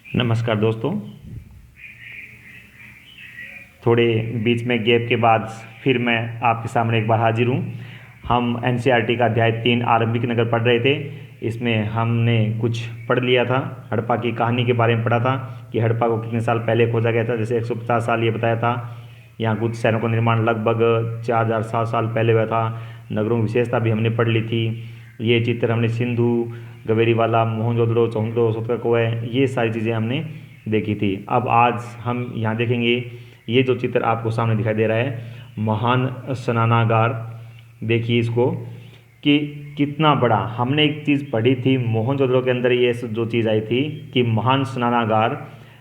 नमस्कार दोस्तों। थोड़े बीच में गैप के बाद फिर मैं आपके सामने एक बार हाजिर हूँ। हम एनसीईआरटी का अध्याय 3 आरंभिक नगर पढ़ रहे थे। इसमें हमने कुछ पढ़ लिया था, हड़प्पा की कहानी के बारे में पढ़ा था कि हड़प्पा को कितने साल पहले खोजा गया था। जैसे 150 साल ये बताया था। यहाँ कुछ शहरों का निर्माण लगभग 4007 साल पहले हुआ था। नगरों की विशेषता भी हमने पढ़ ली थी। ये चित्र हमने सिंधु, गवेरीवाला, मोहनजोदड़ो, चौंतड़ो, सोतककोय, ये सारी चीज़ें हमने देखी थी। अब आज हम यहाँ देखेंगे ये जो चित्र आपको सामने दिखाई दे रहा है, महान स्नानागार। देखिए इसको कि कितना बड़ा। हमने एक चीज़ पढ़ी थी मोहनजोदड़ो के अंदर, ये जो चीज़ आई थी कि महान स्नानागार।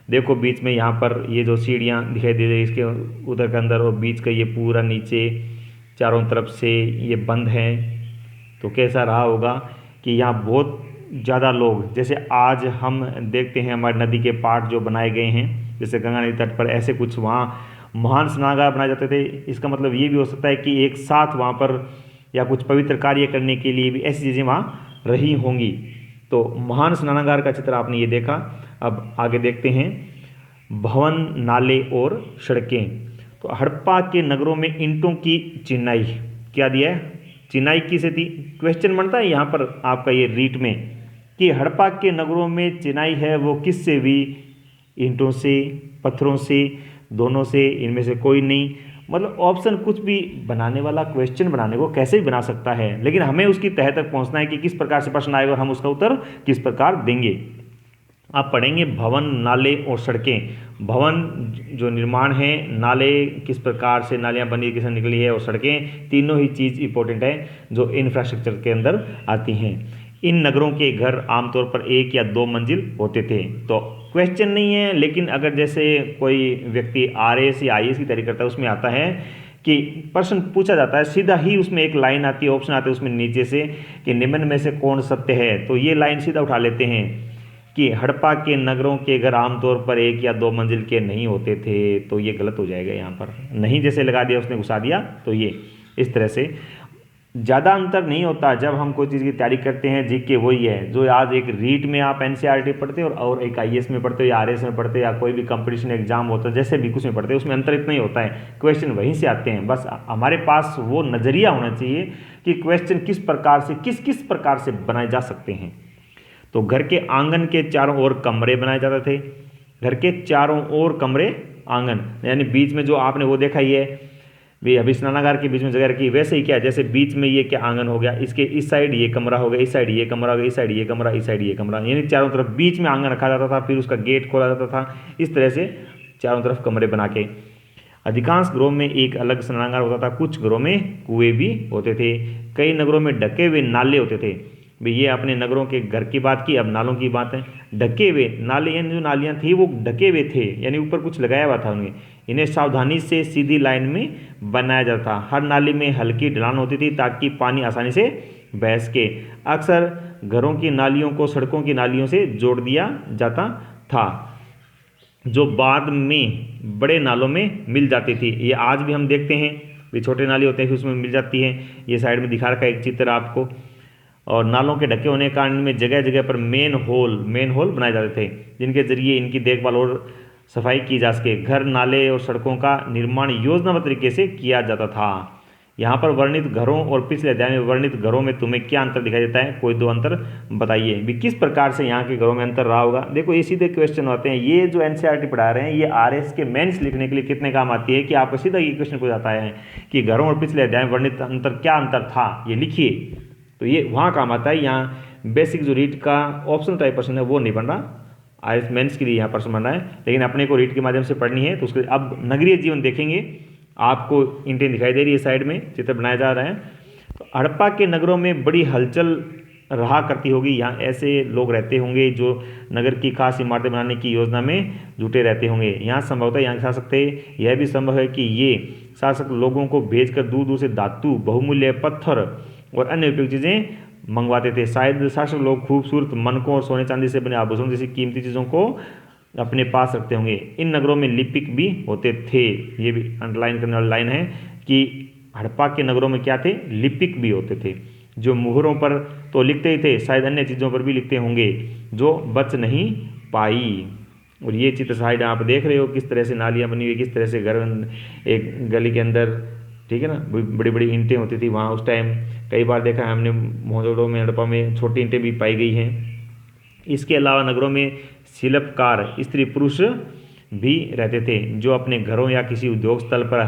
देखो बीच में यहाँ पर ये जो सीढ़ियाँ दिखाई दे रही है इसके उधर के अंदर, और बीच का ये पूरा नीचे चारों तरफ से ये बंद है। तो कैसा रहा होगा कि यहाँ बहुत ज़्यादा लोग, जैसे आज हम देखते हैं हमारी नदी के पाट जो बनाए गए हैं, जैसे गंगा नदी तट पर ऐसे कुछ वहाँ महान स्नानागार बनाए जाते थे। इसका मतलब ये भी हो सकता है कि एक साथ वहाँ पर या कुछ पवित्र कार्य करने के लिए भी ऐसी चीज़ें वहाँ रही होंगी। तो महान स्नानागार का चित्र आपने ये देखा। अब आगे देखते हैं भवन, नाले और सड़कें। तो हड़प्पा के नगरों में ईंटों की चिनाई, क्या दिया है, चिनाई किसे थी। क्वेश्चन बनता है यहाँ पर आपका ये रीट में कि हड़प्पा के नगरों में चिनाई है वो किससे हुई, ईंटों से, पत्थरों से, दोनों से, इनमें से कोई नहीं। मतलब ऑप्शन कुछ भी बनाने वाला क्वेश्चन बनाने को कैसे भी बना सकता है, लेकिन हमें उसकी तह तक पहुंचना है कि किस प्रकार से प्रश्न आएगा और हम उसका उत्तर किस प्रकार देंगे। आप पढ़ेंगे भवन, नाले और सड़कें। भवन जो निर्माण है, नाले किस प्रकार से नालियाँ बनी, किस निकली है, और सड़कें, तीनों ही चीज़ इंपॉर्टेंट है जो इंफ्रास्ट्रक्चर के अंदर आती हैं। इन नगरों के घर आमतौर पर 1 या 2 मंजिल होते थे। तो क्वेश्चन नहीं है, लेकिन अगर जैसे कोई व्यक्ति आरएस या आईएएस की तैयारी करता है, उसमें आता है कि प्रश्न पूछा जाता है, सीधा ही उसमें एक लाइन आती है, ऑप्शन आते हैं उसमें नीचे से कि निम्न में से कौन सत्य है। तो ये लाइन सीधा उठा लेते हैं कि हड़प्पा के नगरों के घर आमतौर पर 1 या 2 मंजिल के नहीं होते थे। तो ये गलत हो जाएगा, यहाँ पर नहीं जैसे लगा दिया उसने घुसा दिया। तो ये इस तरह से ज़्यादा अंतर नहीं होता जब हम कोई चीज़ की तैयारी करते हैं। जीके वही है जो आज एक रीट में आप एनसीईआरटी पढ़ते हो और एक आईएएस में पढ़ते हो या आरएस में पढ़ते हो या कोई भी कंपटीशन एग्जाम होता है, जैसे भी कुछ में पढ़ते हो, उसमें अंतर इतना ही होता है, क्वेश्चन वहीं से आते हैं। बस हमारे पास वो नज़रिया होना चाहिए कि क्वेश्चन किस प्रकार से किस किस प्रकार से बनाए जा सकते हैं। तो घर के आंगन के चारों ओर कमरे बनाए जाते थे। घर के चारों ओर कमरे, आंगन यानी बीच में जो आपने वो देखा ही है भी, अभी स्नानागार के बीच में जगह रखी, वैसे ही क्या, जैसे बीच में ये क्या आंगन हो गया, इसके इस साइड ये कमरा हो गया, इस साइड ये कमरा हो गया, इस साइड ये कमरा, इस साइड ये कमरा, यानी चारों तरफ बीच में आंगन रखा जाता था, फिर उसका गेट खोला जाता था। इस तरह से चारों तरफ कमरे बना के। अधिकांश घरों में एक अलग स्नानागार होता था, कुछ घरों में कुएं भी होते थे। कई नगरों में ढके हुए नाले होते थे। भाई ये अपने नगरों के घर की बात की, अब नालों की बात है। ढके हुए नाले, यानी जो नालियाँ थी वो ढके हुए थे, यानी ऊपर कुछ लगाया हुआ था उन्हें। इन्हें सावधानी से सीधी लाइन में बनाया जाता था। हर नाली में हल्की ढलान होती थी ताकि पानी आसानी से बह सके। अक्सर घरों की नालियों को सड़कों की नालियों से जोड़ दिया जाता था, जो बाद में बड़े नालों में मिल जाती थी। ये आज भी हम देखते हैं, भी छोटे नाली होते हैं फिर उसमें मिल जाती है। ये साइड में दिखा रखा है एक चित्र आपको। और नालों के ढके होने के कारण इनमें जगह जगह पर मेन होल बनाए जाते थे, जिनके जरिए इनकी देखभाल और सफाई की जा सके। घर, नाले और सड़कों का निर्माण योजनाबद्ध तरीके से किया जाता था। यहाँ पर वर्णित घरों और पिछले अध्याय में वर्णित घरों में तुम्हें क्या अंतर दिखाई देता है, कोई 2 अंतर बताइए। भी किस प्रकार से यहाँ के घरों में अंतर रहा होगा। देखो ये सीधे क्वेश्चन होते हैं। ये जो एनसीईआरटी पढ़ा रहे हैं ये आरएस के मेंस लिखने के लिए कितने काम आती है कि आपको सीधा ये क्वेश्चन पूछ जाता है कि घरों और पिछले अध्याय में वर्णित अंतर क्या अंतर था, ये लिखिए। तो ये वहाँ काम आता है। यहाँ बेसिक जो रीट का ऑप्शन टाइप प्रश्न है वो नहीं बन रहा, आईएएस मेंस के लिए यहाँ प्रश्न बन रहा है, लेकिन अपने को रीट के माध्यम से पढ़नी है। तो उसके अब नगरीय जीवन देखेंगे। आपको ईंटें दिखाई दे रही है, साइड में चित्र बनाया जा रहा है। तो हड़प्पा के नगरों में बड़ी हलचल रहा करती होगी। यहाँ ऐसे लोग रहते होंगे जो नगर की खास इमारतें बनाने की योजना में जुटे रहते होंगे। यहाँ संभवतः यहाँ शासक थे। यह भी संभव है कि ये शासक लोगों को भेजकर दूर दूर से धातु, बहुमूल्य पत्थर और अन्य उपयोगी चीज़ें मंगवाते थे। शायद शासक लोग खूबसूरत मनकों और सोने चांदी से बने आभूषण जैसी कीमती चीज़ों को अपने पास रखते होंगे। इन नगरों में लिपिक भी होते थे। ये भी अंडरलाइन करने वाली लाइन है कि हड़प्पा के नगरों में क्या थे, लिपिक भी होते थे, जो मुहरों पर तो लिखते ही थे, शायद अन्य चीज़ों पर भी लिखते होंगे जो बच नहीं पाई। और ये चित्र साइड आप देख रहे हो किस तरह से नालियाँ बनी हुई, किस तरह से घर एक गली के अंदर, ठीक है ना, बड़ी बड़ी ईंटें होती थी वहाँ उस टाइम। कई बार देखा है हमने मोहल्लों में, हड़प्पा में छोटी ईंटें भी पाई गई हैं। इसके अलावा नगरों में शिल्पकार स्त्री पुरुष भी रहते थे जो अपने घरों या किसी उद्योग स्थल पर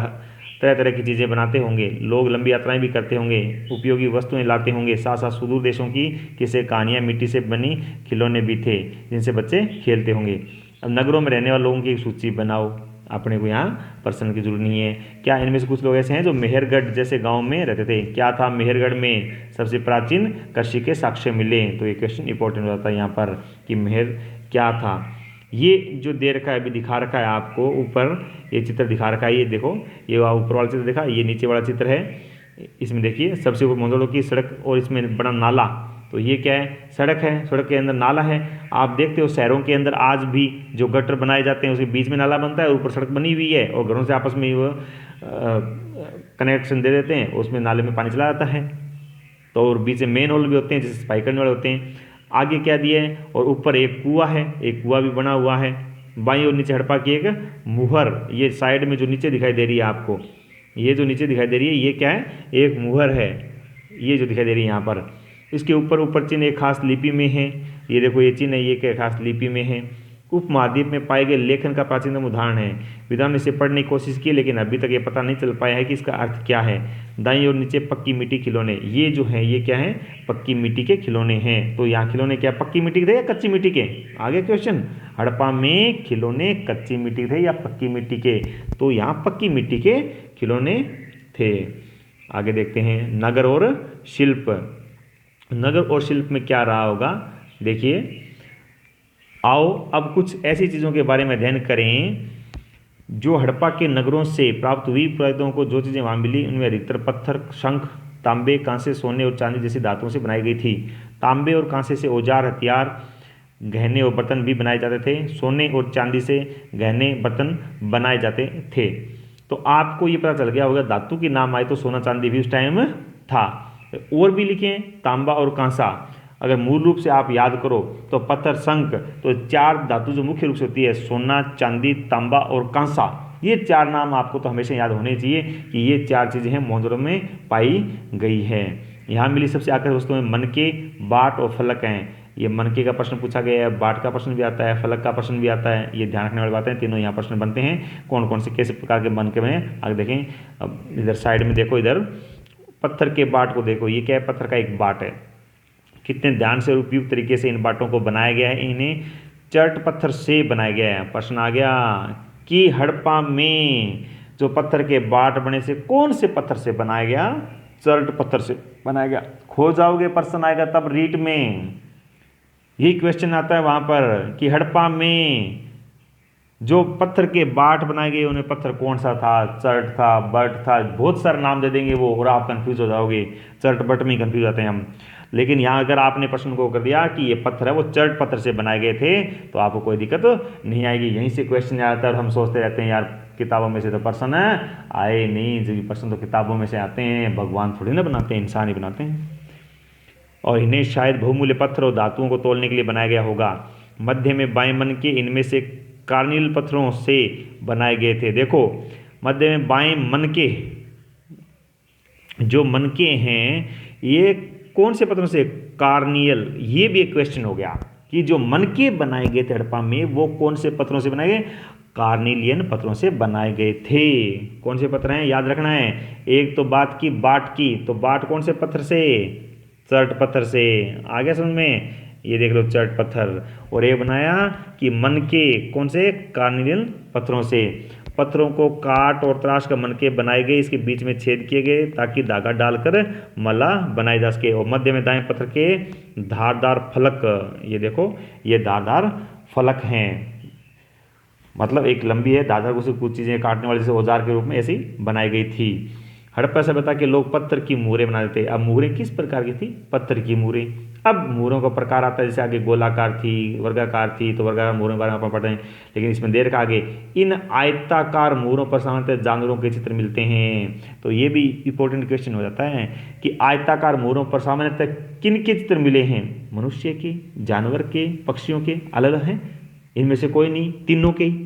तरह तरह की चीज़ें बनाते होंगे। लोग लंबी यात्राएं भी करते होंगे, उपयोगी वस्तुएं लाते होंगे। साथ साथ सुदूर देशों की किस्से कहानियाँ, मिट्टी से बनी खिलौने भी थे जिनसे बच्चे खेलते होंगे। अब नगरों में रहने वाले लोगों की एक सूची बनाओ, अपने को यहाँ पर्सन की जरूरत नहीं है। क्या इनमें से कुछ लोग ऐसे हैं जो मेहरगढ़ जैसे गांव में रहते थे? क्या था मेहरगढ़ में? सबसे प्राचीन कृषि के साक्ष्य मिले। तो ये क्वेश्चन इंपॉर्टेंट हो जाता है यहाँ पर कि मेहर क्या था। ये जो दे रखा है, अभी दिखा रखा है आपको ऊपर, ये चित्र दिखा रखा है, ये देखो, ये ऊपर वाला चित्र देखा, ये नीचे वाला चित्र है। इसमें देखिए सबसे ऊपर मोहल्लों की सड़क और इसमें बड़ा नाला। तो ये क्या है? सड़क है, सड़क के अंदर नाला है। आप देखते हो शहरों के अंदर आज भी जो गटर बनाए जाते हैं उसके बीच में नाला बनता है, ऊपर सड़क बनी हुई है और घरों से आपस में वो कनेक्शन दे देते हैं, उसमें नाले में पानी चला जाता है। तो और बीच में मेन होल भी होते हैं जिससे सफाई करने वाले होते हैं। आगे क्या दिया है? और ऊपर एक कुआं है, एक कुआं भी बना हुआ है। बाईं और नीचे हड़प्पा की एक मुहर, ये साइड में जो नीचे दिखाई दे रही है आपको, ये जो नीचे दिखाई दे रही है ये क्या है? एक मुहर है, ये जो दिखाई दे रही है यहाँ पर। इसके ऊपर चिन्ह एक खास लिपि में है, ये देखो ये चिन्ह है, ये क्या खास लिपि में है। उपमहाद्वीप में पाए गए लेखन का प्राचीनतम उदाहरण है। विद्वान ने इसे पढ़ने की कोशिश की लेकिन अभी तक ये पता नहीं चल पाया है कि इसका अर्थ क्या है। दाईं और नीचे पक्की मिट्टी खिलौने, ये जो है ये क्या है? पक्की मिट्टी के खिलौने हैं। तो यहाँ खिलौने क्या पक्की मिट्टी के थे या कच्ची मिट्टी के? आगे क्वेश्चन, हड़प्पा में खिलौने कच्ची मिट्टी थे या पक्की मिट्टी के? तो यहाँ पक्की मिट्टी के खिलौने थे। आगे देखते हैं नगर और शिल्प। नगर और शिल्प में क्या रहा होगा? देखिए, आओ अब कुछ ऐसी चीज़ों के बारे में अध्ययन करें जो हड़प्पा के नगरों से प्राप्त हुई पुरातनों को जो चीज़ें वहाँ मिली उनमें अधिकतर पत्थर, शंख, तांबे, कांसे, सोने और चांदी जैसी धातुओं से बनाई गई थी। तांबे और कांसे से औजार, हथियार, गहने और बर्तन भी बनाए जाते थे। सोने और चांदी से गहने बर्तन बनाए जाते थे। तो आपको ये पता चल गया होगा धातु के नाम आए तो सोना चांदी भी उस टाइम था। और भी लिखें तांबा और कांसा। अगर मूल रूप से आप याद करो तो पत्थर, शंख, तो चार धातु जो मुख्य रूप से होती है सोना, चांदी, तांबा और कांसा, ये चार नाम आपको तो हमेशा याद होने चाहिए कि ये चार चीज़ें हैं मोहल्लों में पाई गई है। यहाँ मिली सबसे आकर्षक वस्तुएं मनके, बाट और फलक हैं। ये मनके का प्रश्न पूछा गया है, बाट का प्रश्न भी आता है, फलक का प्रश्न भी आता है। ये ध्यान रखने वाली बातें हैं, तीनों यहाँ प्रश्न बनते हैं। कौन कौन से कैसे प्रकार के मनके बने आगे देखें। अब इधर साइड में देखो, इधर पत्थर के बाट को देखो, ये क्या है? पत्थर का एक बाट है। कितने ध्यान से और उपयुक्त तरीके से इन बाटों को बनाया गया है। इन्हें चर्ट पत्थर से बनाया गया है। प्रश्न आ गया कि हड़प्पा में जो पत्थर के बाट बने से कौन से पत्थर से बनाया गया? चर्ट पत्थर से बनाया गया। खो जाओगे, प्रश्न आएगा तब रीट में, यही क्वेश्चन आता है वहां पर कि हड़प्पा में जो पत्थर के बाट बनाए गए उन्हें पत्थर कौन सा था? चर्ट था, बट था, बहुत सारे नाम दे देंगे वो और आप कंफ्यूज हो जाओगे। चर्ट बट में ही कंफ्यूज होते हैं हम। लेकिन यहाँ अगर आपने प्रश्न को कर दिया कि ये पत्थर है वो चर्ट पत्थर से बनाए गए थे तो आपको कोई दिक्कत नहीं आएगी। यहीं से क्वेश्चन आता है और हम सोचते रहते हैं यार किताबों में से तो प्रश्न आए नहीं। जो प्रश्न तो किताबों में से आते हैं, भगवान थोड़ी ना बनाते हैं, इंसान ही बनाते हैं। और इन्हें शायद बहुमूल्य पत्थर और धातुओं को तोलने के लिए बनाया गया होगा। मध्य में बाएं मन के इनमें से कार्नियल पत्थरों से बनाए गए थे। देखो मध्य में बाएं मन के जो मनके हैं ये कौन से पत्थरों से? कार्नियल। ये भी एक क्वेश्चन हो गया कि जो मनके बनाए गए थे हड़प्पा में वो कौन से पत्थरों से बनाए गए? कार्निलियन पत्थरों से बनाए गए थे। कौन से पत्थर हैं याद रखना है। एक तो बात की बाट की, तो बाट कौन से पत्थर से? चर्ट पत्थर से। आ गया समझ में? ये देख लो चर्ट पत्थर। और ये बनाया कि मनके कौन से? कार्निलियन पत्थरों से। पत्थरों को काट और तराश कर मनके बनाए गए, इसके बीच में छेद किए गए ताकि धागा डालकर माला बनाई जा सके। और मध्य में दाएं पत्थर के धारदार फलक, ये देखो ये धारदार फलक हैं, मतलब एक लंबी है धारदार, उसे कुछ चीज़ें काटने वाले जैसे औजार के रूप में ऐसी बनाई गई थी। हड़प्पा सभ्यता के लोग पत्थर की मुहरें बनाते थे। अब मुहरें किस प्रकार की थी? पत्थर की मुहरें। अब मुहरों का प्रकार आता है, जैसे आगे गोलाकार थी, वर्गाकार थी, तो वर्गाकार मुहरों के बारे में अपन पढ़ रहे हैं। लेकिन इसमें देर का आगे इन आयताकार मुहरों पर सामान्यतः जानवरों के चित्र मिलते हैं। तो ये भी इंपॉर्टेंट क्वेश्चन हो जाता है कि आयताकार मुहरों पर सामान्यतः किन के चित्र मिले हैं? मनुष्य के, जानवर के, पक्षियों के, अलग हैं? इनमें से कोई नहीं, तीनों के ही,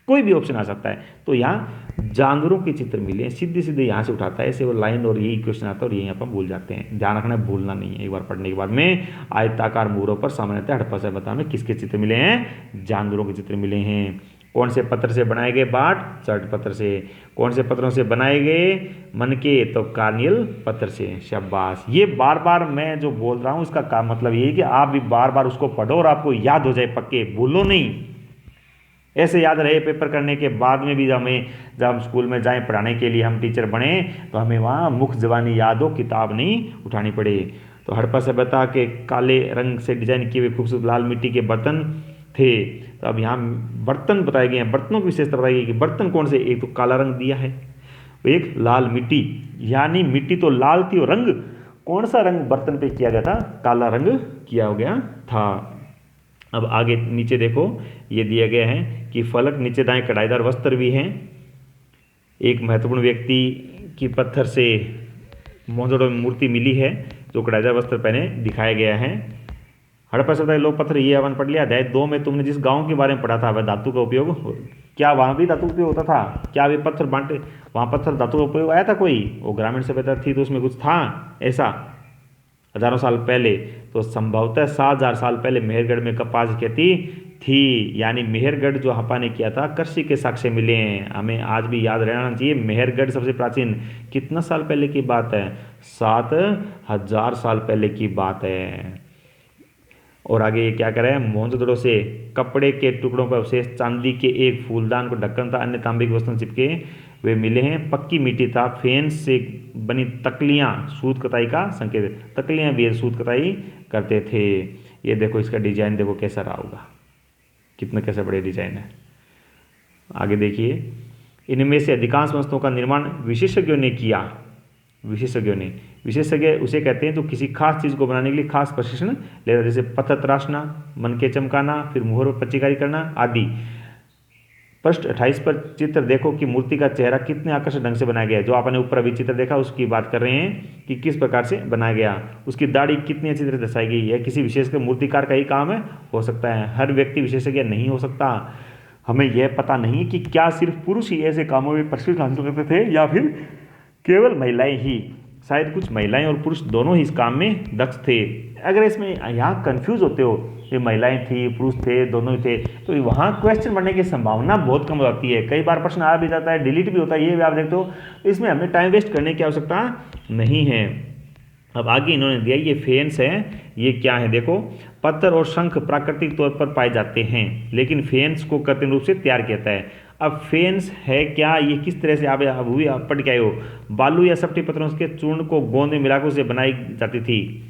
कोई भी ऑप्शन आ सकता है। तो यहाँ जानवरों के चित्र मिले, सीधे सीधे यहाँ से उठाता है ऐसे वो लाइन और यही क्वेश्चन आता है और यही यहाँ पर भूल जाते हैं। ध्यान रखना है, भूलना नहीं है। एक बार पढ़ने के बाद में आयताकार मूरों पर सामान्यतः हड़प्पा सभ्यता में किसके चित्र मिले हैं? जानवरों के चित्र मिले हैं। कौन से पत्थर से बनाए गए? बाट चट पत्थर से। कौन से पत्थरों से बनाए गए? मनके, तो कार्नियल पत्थर से। शाबाश। ये बार बार मैं जो बोल रहा हूँ इसका काम मतलब ये है कि आप भी बार बार उसको पढ़ो और आपको याद हो जाए, पक्के भूलो नहीं। ऐसे याद रहे पेपर करने के बाद में भी जब हम स्कूल में जाएं पढ़ाने के लिए, हम टीचर बने, तो हमें वहाँ मुख्य ज़बानी याद हो, किताब नहीं उठानी पड़े। तो हड़प्पा सभ्यता के काले रंग से डिजाइन किए हुए खूबसूरत लाल मिट्टी के बर्तन थे। तो अब यहाँ बर्तन बताए गए हैं, बर्तनों की विशेषता बताई गई कि बर्तन कौन से? एक तो काला रंग दिया है, एक लाल मिट्टी, यानी मिट्टी तो लाल थी और रंग कौन सा रंग बर्तन पे किया गया था? काला रंग किया गया था। अब आगे नीचे देखो, ये दिया गया है कि फलक नीचे दाएं कढ़ाईदार वस्त्र भी हैं। एक महत्वपूर्ण व्यक्ति की पत्थर से मोहनजोदड़ो में मूर्ति मिली है जो कढ़ाईदार वस्त्र पहने दिखाया गया है। हड़प्पा सभ्यता के लोक पत्थर, ये अपन पढ़ लिया। अध्याय 2 में तुमने जिस गांव के बारे में पढ़ा था वह धातु का उपयोग, क्या वहाँ भी धातु का उपयोग होता था? क्या वे पत्थर बांटे, वहाँ पत्थर धातु का उपयोग आया था कोई? वो ग्रामीण सभ्यता थी तो उसमें कुछ था ऐसा हजारों साल पहले। तो संभवतः 7000 साल पहले मेहरगढ़ में कपास की खेती थी, यानी मेहरगढ़ जो हड़प्पा ने किया था कृषि के साक्ष्य मिले हैं। हमें आज भी याद रहना चाहिए, मेहरगढ़ सबसे प्राचीन कितना साल पहले की बात है? 7000 साल पहले की बात है। और आगे ये क्या करे? मोहनजोदड़ो से कपड़े के टुकड़ों पर अवशेष, चांदी के एक फूलदान को ढक्कन था, अन्य तांबे की वस्तुएं चिपके वे मिले हैं। पक्की मिट्टी था, फेंस से बनी तकलियां सूत कताई का संकेत, तकलियां भी सूत कताई करते थे। ये देखो इसका डिजाइन देखो कैसा रहा होगा, कितना कैसा बड़े डिजाइन है। आगे देखिए, इनमें से अधिकांश वस्तुओं का निर्माण विशेषज्ञों ने किया। विशेषज्ञ उसे कहते हैं जो किसी खास चीज़ को बनाने के लिए खास प्रशिक्षण लेता है, जैसे पत्थर तराशना, मनके चमकाना, फिर मुहर पर पच्चीकारी करना आदि। पृष्ठ 28 पर चित्र देखो कि मूर्ति का चेहरा कितने आकर्षक ढंग से बनाया गया है। जो आपने ऊपर अभी चित्र देखा उसकी बात कर रहे हैं कि किस प्रकार से बनाया गया। उसकी दाढ़ी कितनी अच्छी तरह दर्शाई गई है। किसी विशेषकर मूर्तिकार का ही काम है, हो सकता है, हर व्यक्ति विशेषज्ञ नहीं हो सकता। हमें यह पता नहीं कि क्या सिर्फ पुरुष ही ऐसे कामों में प्रशिक्षण हासिल करते थे या फिर केवल महिलाएं ही। शायद कुछ महिलाएं और पुरुष दोनों ही इस काम में दक्ष थे। अगर इसमें यहाँ कंफ्यूज होते हो ये महिलाएं थी पुरुष थे दोनों ही थे, तो वहाँ क्वेश्चन बनने की संभावना बहुत कम होती है। कई बार प्रश्न आ भी जाता है, डिलीट भी होता है, ये भी आप देखते हो। इसमें हमें टाइम वेस्ट करने की आवश्यकता नहीं है। अब आगे इन्होंने दिया, ये फेंस है, ये क्या है देखो। पत्थर और शंख प्राकृतिक तौर पर पाए जाते हैं, लेकिन फेंस को कृत्रिम रूप से तैयार किया जाता है। अब फेंस है क्या, ये किस तरह से आप पढ़ के आए हो? बालू या सफ्टी पत्थरों के चूर्ण को गोंद में मिलाकर उसे बनाई जाती थी।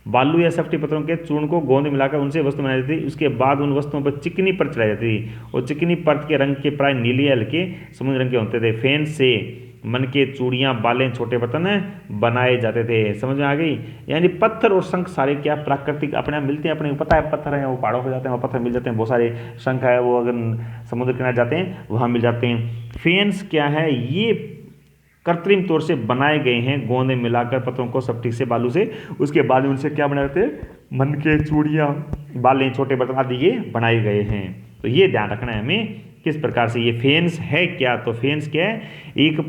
बालू या सफ्टी पत्थरों के चूर्ण को गोंद में मिलाकर उनसे वस्तु बनाई जाती थी। उसके बाद उन वस्तुओं पर चिकनी परत चढ़ाई जाती थी और चिकनी परत के रंग के प्राय नीले हल्के समुद्र रंग के होते थे। फेंस से मन के चूड़ियाँ, बालें, छोटे बर्तन बनाए जाते थे। समझ में आ गई? यानी पत्थर और शंख सारे क्या प्राकृतिक अपने यहाँ मिलते हैं। अपने पता है पत्थर हैं वो पहाड़ों पर जाते हैं, वो पत्थर मिल जाते हैं। बहुत सारे शंख है वो अगर समुद्र किनारे जाते हैं वहाँ मिल जाते हैं। फेंस क्या है, ये कृत्रिम तौर से बनाए गए हैं, गोंद में मिलाकर पत्थरों को सफ्टी से, बालू से। उसके बाद उनसे क्या बनाए जाते हैं? मन के चूड़ियाँ, बालें, छोटे बर्तन आदि ये बनाए गए हैं। तो ये ध्यान रखना है हमें किस प्रकार से। ये फेंस है क्या, तो फेंस क्या है? एक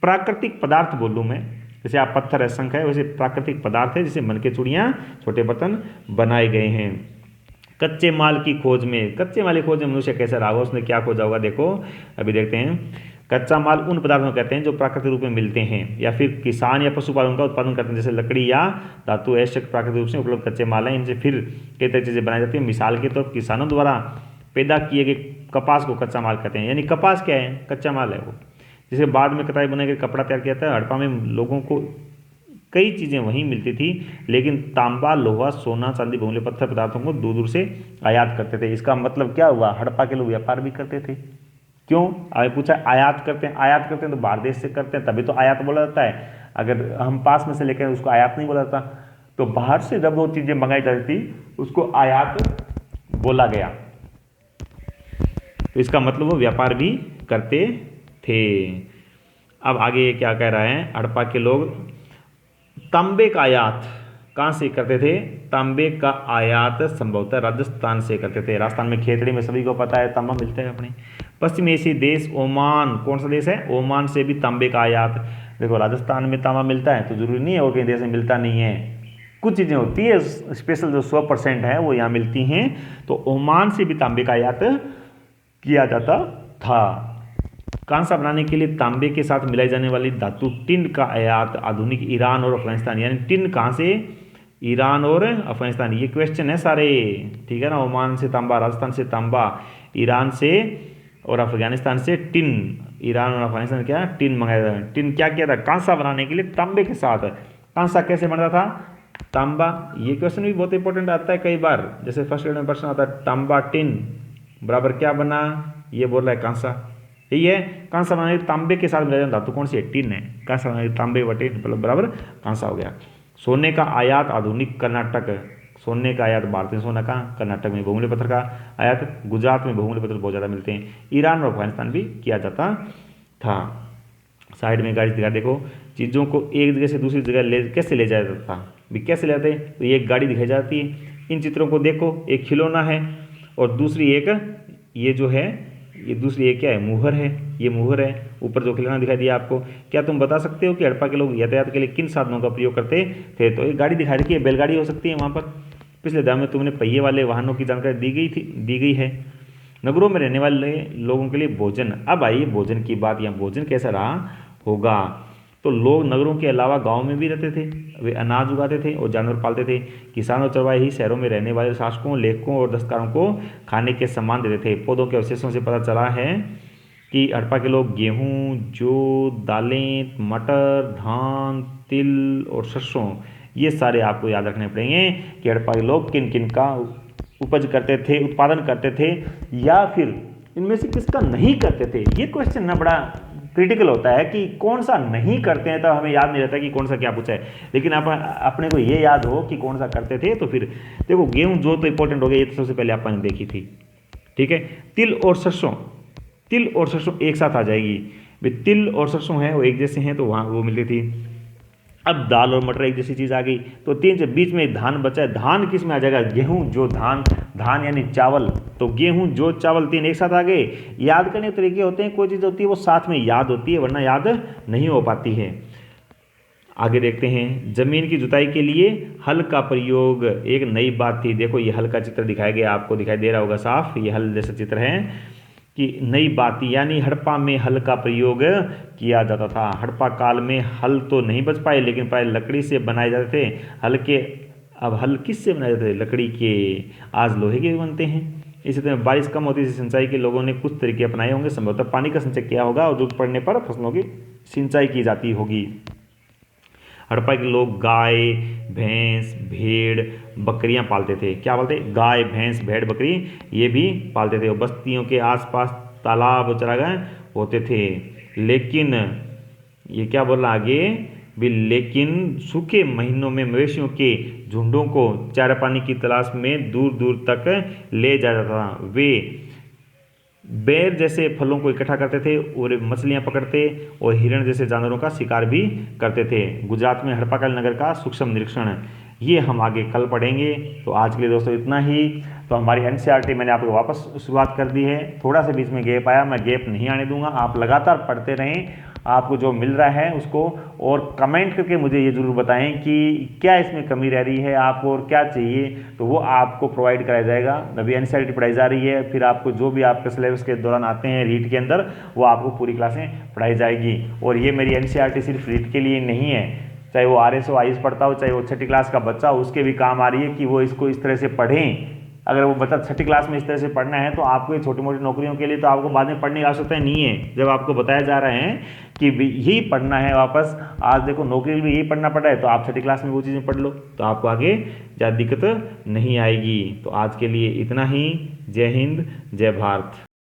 प्राकृतिक पदार्थ बोलूँ मैं, जैसे आप पत्थर है, शंख है, वैसे प्राकृतिक पदार्थ है जिसे मन के चूड़ियाँ, छोटे बर्तन बनाए गए हैं। कच्चे माल की खोज में, कच्चे माल की खोज में मनुष्य कैसे रहा होगा, उसने क्या खोजा होगा देखो अभी देखते हैं। कच्चा माल उन पदार्थों को कहते हैं जो प्राकृतिक रूप में मिलते हैं या फिर किसान या पशुपालन का उत्पादन करते हैं, जैसे लकड़ी या धातु ऐसे प्राकृतिक रूप से उपलब्ध कच्चे माल हैं। इनसे फिर कई तरह चीज़ें बनाई जाती हैं। मिसाल के तौर पर किसानों द्वारा पैदा किए गए कपास को कच्चा माल कहते हैं। यानी कपास क्या है? कच्चा माल है वो, जिसे बाद में कताई बुनाई कर कपड़ा तैयार किया जाता है। हड़प्पा में लोगों को कई चीज़ें वहीं मिलती थी, लेकिन तांबा, लोहा, सोना, चांदी, बहुमूल्य पत्थर पदार्थों को दूर दूर से आयात करते थे। इसका मतलब क्या हुआ? हड़प्पा के लोग व्यापार भी करते थे। क्यों? आगे पूछा, आयात करते हैं। आयात करते हैं तो बाहर देश से करते हैं, तभी तो आयात बोला जाता है। अगर हम पास में से लेकर उसको आयात नहीं बोला जाता। तो बाहर से जब वो चीज़ें मंगाई जाती थी उसको आयात बोला गया। तो इसका मतलब वो व्यापार भी करते थे। अब आगे क्या कह रहा है? हड़प्पा के लोग तांबे का आयात कहाँ से करते थे? तांबे का आयात संभवतः राजस्थान से करते थे। राजस्थान में खेतड़ी में सभी को पता है तांबा मिलता है अपने। पश्चिमी एशियाई देश ओमान, कौन सा देश है? ओमान से भी तांबे का आयात। देखो राजस्थान में तांबा मिलता है तो जरूरी नहीं है और कहीं देश में मिलता नहीं है, कुछ चीज़ें होती है स्पेशल जो 100% है वो यहाँ मिलती हैं। तो ओमान से भी तांबे का आयात किया जाता था। कांसा बनाने के लिए तांबे के साथ मिलाई जाने वाली धातु टिन का आयात आधुनिक ईरान और अफगानिस्तान, यानी टिन कहाँ से? ईरान और अफगानिस्तान। ये क्वेश्चन है सारे, ठीक है ना। ओमान से तांबा, राजस्थान से तांबा, ईरान से और अफगानिस्तान से टिन। ईरान और अफगानिस्तान क्या? टिन मंगाया था। टिन क्या किया था? कांसा बनाने के लिए तांबे के साथ। कांसा कैसे बनता था? तांबा, ये क्वेश्चन भी बहुत इंपॉर्टेंट आता है कई बार, जैसे फर्स्ट ग्रेड में प्रश्न आता है तांबा टिन बराबर क्या बना? ये बोल रहा है कांसा। यही है, कांसा बनाने के तांबे के साथ मिलाया धातु कौन सी है? टिन है। कांसा बनाने के तांबे व टिन बराबर कांसा हो गया। सोने का आयात आधुनिक कर्नाटक, सोने का आयात भारतीय सोना का, कर्नाटक में बहुमूल्य पत्थर का आयात, गुजरात में बहुमूल्य पत्थर बहुत ज़्यादा मिलते हैं, ईरान और अफगानिस्तान भी किया जाता था। साइड में गाड़ी दिखा, देखो चीज़ों को एक जगह से दूसरी जगह कैसे ले जाया जाता था, भी कैसे ले जाते? तो ये एक गाड़ी दिखाई जाती है। इन चित्रों को देखो, एक खिलौना है और दूसरी एक ये जो है, ये दूसरी एक क्या है? मुहर है। ये मुहर है। ऊपर जो खिलौना दिखाई दिया आपको, क्या तुम बता सकते हो कि हड़प्पा के लोग यातायात के लिए किन साधनों का प्रयोग करते थे? तो एक गाड़ी दिखाई रखी है, बैलगाड़ी हो सकती है वहाँ पर। पिछले अध्याय में तुमने पहिए वाले वाहनों की जानकारी दी गई है। नगरों में रहने वाले लोगों के लिए भोजन। अब आइए भोजन की बात, यहाँ भोजन कैसा रहा होगा? तो लोग नगरों के अलावा गांव में भी रहते थे, वे अनाज उगाते थे और जानवर पालते थे। किसान और चरवाहे ही शहरों में रहने वाले शासकों, लेखकों और दस्तकारों को खाने के सामान देते थे। पौधों के अवशेषों से पता चला है कि हड़प्पा के लोग गेहूं, जौ, दालें, मटर, धान, तिल और सरसों, ये सारे आपको याद रखने पड़ेंगे कि हड़प्पा के लोग किन किन का उपज करते थे, उत्पादन करते थे, या फिर इनमें से किसका नहीं करते थे। ये क्वेश्चन ना बड़ा क्रिटिकल होता है कि कौन सा नहीं करते हैं, तो हमें याद नहीं रहता कि कौन सा क्या पूछा है, लेकिन अपने को ये याद हो कि कौन सा करते थे। तो फिर देखो गेहूं जो तो इंपॉर्टेंट हो गया, ये तो सबसे पहले अपन ने देखी थी, ठीक है। तिल और सरसों, तिल और सरसों एक साथ आ जाएगी, भाई तिल और सरसों है वो एक जैसे हैं तो वहाँ वो मिलती थी। अब दाल और मटर एक जैसी चीज़ आ गई, तो तीन से बीच में धान बचा है। धान किस में आ जाएगा? गेहूं, जो, धान। धान यानी चावल, तो गेहूं, जो, चावल तीन एक साथ आ गए। याद करने के तरीके होते हैं, कोई चीज़ होती है वो साथ में याद होती है, वरना याद नहीं हो पाती है। आगे देखते हैं, जमीन की जुताई के लिए हल का प्रयोग एक नई बात थी। देखो ये हल का चित्र दिखाया गया, आपको दिखाई दे रहा होगा साफ, ये हल जैसा चित्र है कि नई बात, यानी हड़प्पा में हल का प्रयोग किया जाता था। हड़प्पा काल में हल तो नहीं बच पाए, लेकिन प्राय लकड़ी से बनाए जाते थे हल के। अब हल किस से बनाए जाते थे? लकड़ी के। आज लोहे के भी बनते हैं। इसी तरह बारिश कम होती थी, सिंचाई के लोगों ने कुछ तरीके अपनाए होंगे, संभवतः पानी का संचय किया होगा और जरूरत पड़ने पर फसलों की सिंचाई की जाती होगी। हड़प्पा के लोग गाय, भैंस, भेड़, बकरियां पालते थे। क्या पालते? गाय, भैंस, भेड़, बकरी, ये भी पालते थे। और बस्तियों के आसपास तालाब, चरागाह होते थे। लेकिन ये क्या बोल रहा आगे भी, लेकिन सूखे महीनों में मवेशियों के झुंडों को चारा पानी की तलाश में दूर दूर तक ले जाया जाता था। वे बेर जैसे फलों को इकट्ठा करते थे और मछलियां पकड़ते और हिरण जैसे जानवरों का शिकार भी करते थे। गुजरात में हड़प्पाकालीन नगर का सूक्ष्म निरीक्षण, ये हम आगे कल पढ़ेंगे। तो आज के लिए दोस्तों इतना ही। तो हमारी एनसीईआरटी मैंने आपको वापस शुरुआत कर दी है। थोड़ा सा बीच में गैप आया, मैं गैप नहीं आने दूंगा। आप लगातार पढ़ते रहें, आपको जो मिल रहा है उसको, और कमेंट करके मुझे ये ज़रूर बताएं कि क्या इसमें कमी रह रही है आपको और क्या चाहिए, तो वो आपको प्रोवाइड कराया जाएगा। अभी एनसीईआरटी पढ़ाई जा रही है, फिर आपको जो भी आपके सिलेबस के दौरान आते हैं रीट के अंदर, वो आपको पूरी क्लासें पढ़ाई जाएगी। और ये मेरी एनसीईआरटी सिर्फ रीट के लिए नहीं है, चाहे वो आरएस हो, आईएएस पढ़ता हो, चाहे वो 6ठी क्लास का बच्चा हो, उसके भी काम आ रही है कि वो इसको इस तरह से पढ़ें। अगर वो बच्चा 6ठी क्लास में इस तरह से पढ़ना है तो आपको ये छोटी मोटी नौकरियों के लिए तो आपको बाद में पढ़ने की आवश्यकता नहीं है। जब आपको बताया जा रहा है कि यही पढ़ना है वापस, आज देखो नौकरी भी यही पढ़ना पड़ रहा है, तो आप 6ठी क्लास में वो चीज़ें पढ़ लो तो आपको आगे ज़्यादा दिक्कत नहीं आएगी। तो आज के लिए इतना ही। जय हिंद, जय भारत।